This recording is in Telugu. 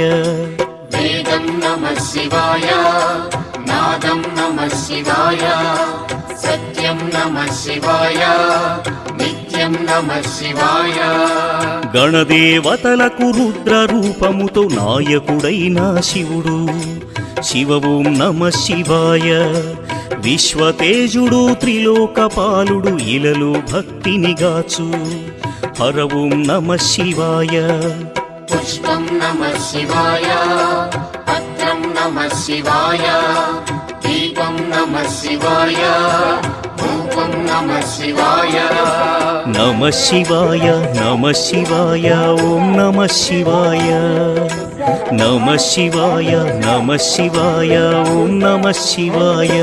వేదం నమః శివాయ, నాదం నమః శివాయ, సత్యం నమః శివాయ, నిత్యం నమః శివాయ. గణదేవతలకు రుద్ర రూపముతో నాయకుడైన శివుడు శివ ఓం నమః శివాయ. విశ్వతేజుడు త్రిలోకపాలుడు ఇలలో భక్తిని గాచు హర ఓం నమః శివాయ. పుష్పం నమః శివాయ, పత్రం నమః శివాయ, దీపం నమః శివాయ, ధూపం నమః శివాయ. నమః శివాయ నమః శివాయ ఓం నమః శివాయ. నమః శివాయ నమః శివాయ ఓం నమః శివాయ.